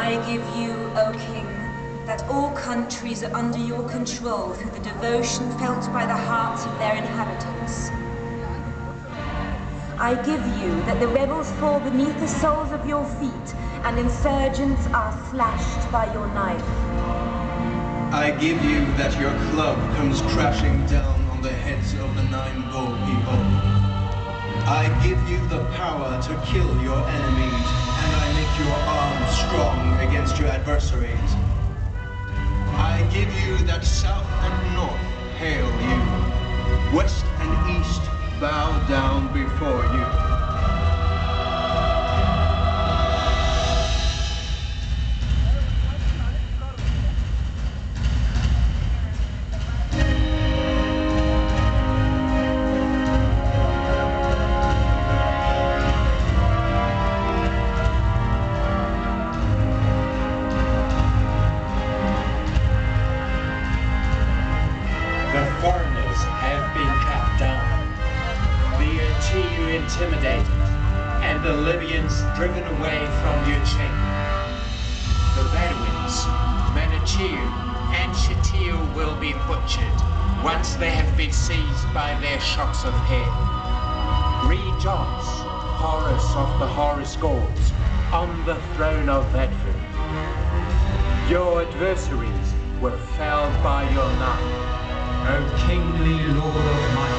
I give you, O King, that all countries are under your control through the devotion felt by the hearts of their inhabitants. I give you that the rebels fall beneath the soles of your feet and insurgents are slashed by your knife. I give you that your club comes crashing down on the heads of the 9 Go people. I give you the power to kill your enemies, and I make your arms strong against your adversaries. I give you that south and north hail you, west and east bow down before you. Intimidated, and the Libyans driven away from Yuching. The Bedouins, Menacheu, and Shatil will be butchered once they have been seized by their shocks of hair. Rejoice, Horus of the Horus gods, on the throne of Bedford. Your adversaries were felled by your knife, O kingly lord of might.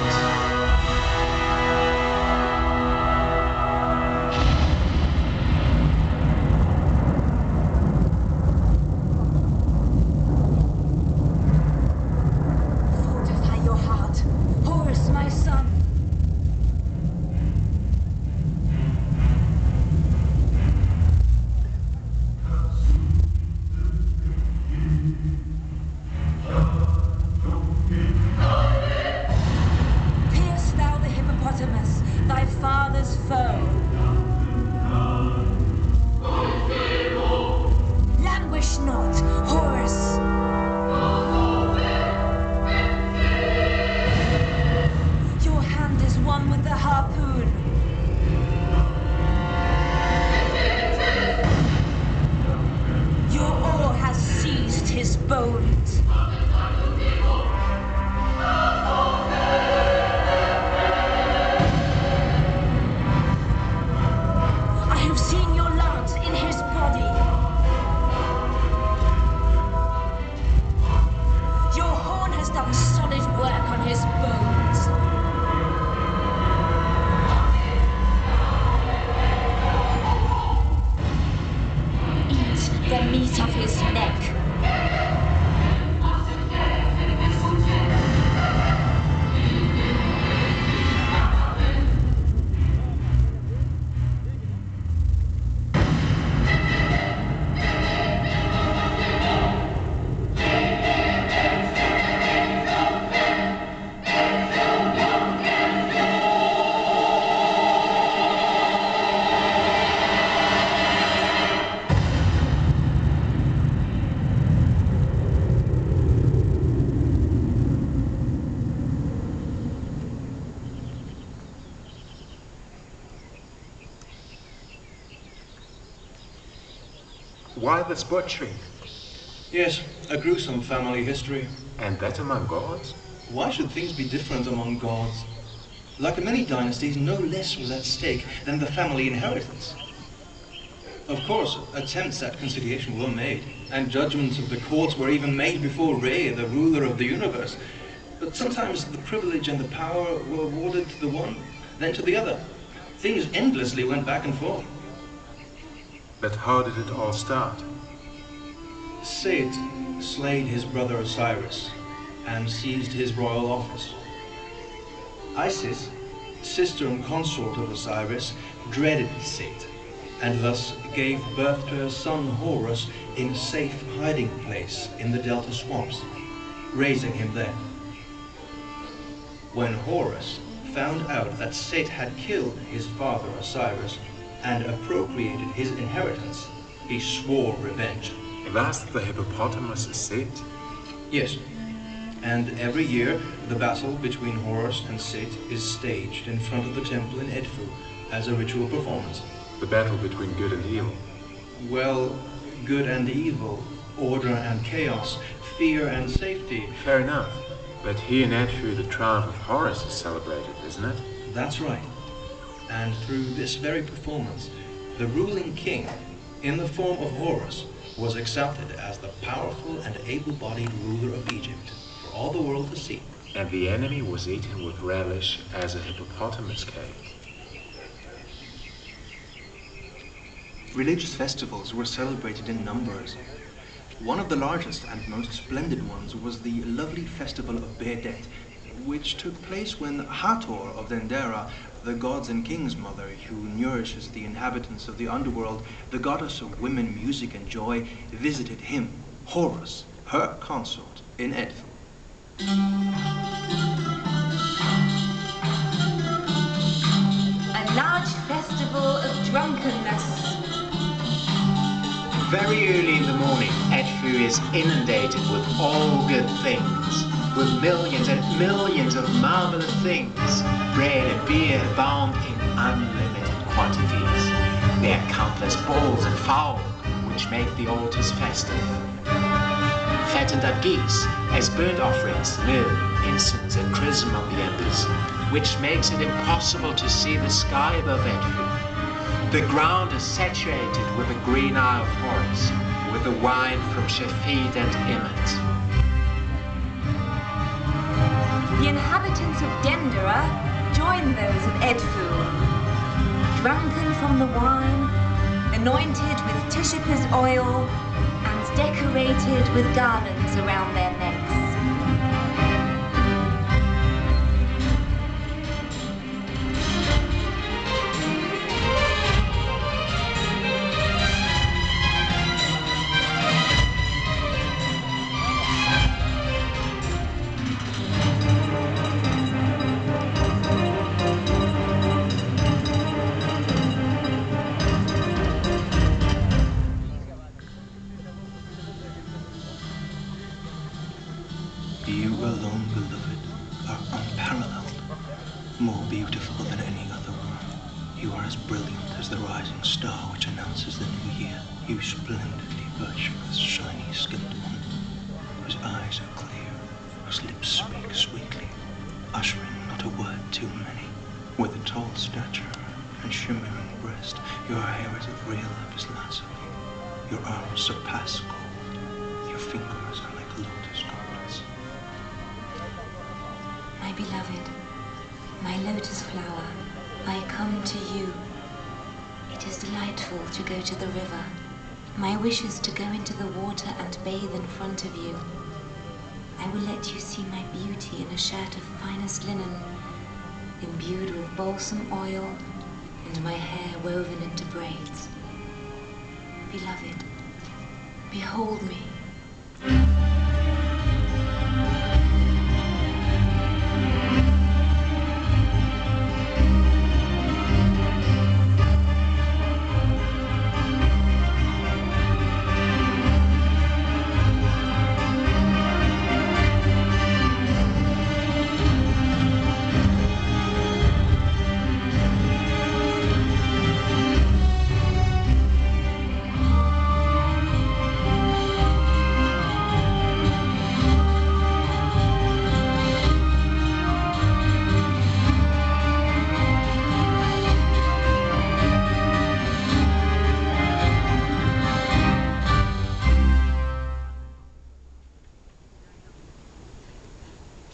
Why this butchering? Yes, a gruesome family history. And that among gods? Why should things be different among gods? Like in many dynasties, no less was at stake than the family inheritance. Of course, attempts at conciliation were made, and judgments of the courts were even made before Re, the ruler of the universe. But sometimes the privilege and the power were awarded to the one, then to the other. Things endlessly went back and forth. But how did it all start? Set slayed his brother Osiris and seized his royal office. Isis, sister and consort of Osiris, dreaded Set and thus gave birth to her son Horus in a safe hiding place in the Delta swamps, raising him there. When Horus found out that Set had killed his father Osiris and appropriated his inheritance, he swore revenge. Was the hippopotamus a Set? Yes, and every year the battle between Horus and Set is staged in front of the temple in Edfu as a ritual performance. The battle between good and evil? Well, good and evil, order and chaos, fear and safety. Fair enough. But here in Edfu, the triumph of Horus is celebrated, isn't it? That's right. And through this very performance, the ruling king, in the form of Horus, was accepted as the powerful and able-bodied ruler of Egypt for all the world to see. And the enemy was eaten with relish as a hippopotamus cake. Religious festivals were celebrated in numbers. One of the largest and most splendid ones was the lovely festival of Behedet, which took place when Hathor of Dendera, the gods and king's mother who nourishes the inhabitants of the underworld, the goddess of women, music and joy, visited him, Horus, her consort, in Edfu. A large festival of drunkenness. Very early in the morning, Edfu is inundated with all good things, with millions and millions of marvelous things. Bread and beer abound in unlimited quantities. There are countless bulls and fowl, which make the altars festive. Fattened up geese as burnt offerings, myrrh, incense and chrism on the embers, which makes it impossible to see the sky above Edfu. The ground is saturated with the green eye of Horus, with the wine from Shafid and Emmet. The inhabitants of Dendera join those of Edfu, drunken from the wine, anointed with Tushippa's oil, and decorated with garlands around their necks. You alone, beloved, are unparalleled, more beautiful than any other woman. You are as brilliant as the rising star which announces the new year. You splendidly virtuous, shiny-skinned one, whose eyes are clear, whose lips speak sweetly, uttering not a word too many. With a tall stature and shimmering breast, your hair is of real lapis lazuli. Your arms surpass gold. Your fingers are like lotus goblets. My beloved, my lotus flower, I come to you. It is delightful to go to the river. My wish is to go into the water and bathe in front of you. I will let you see my beauty in a shirt of finest linen, imbued with balsam oil, and my hair woven into braids. Beloved, behold me.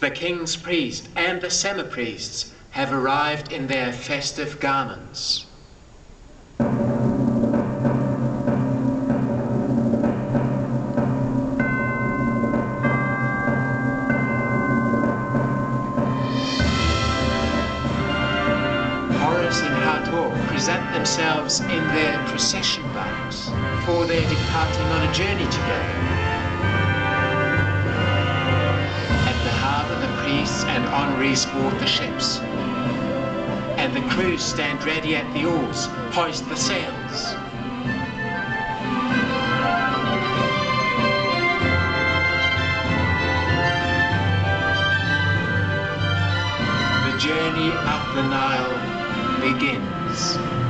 The king's priest and the semi-priests have arrived in their festive garments. Horus and Hathor present themselves in their procession boughs, for they're departing on a journey together. The priests and honorees board the ships, and the crews stand ready at the oars, hoist the sails. The journey up the Nile begins.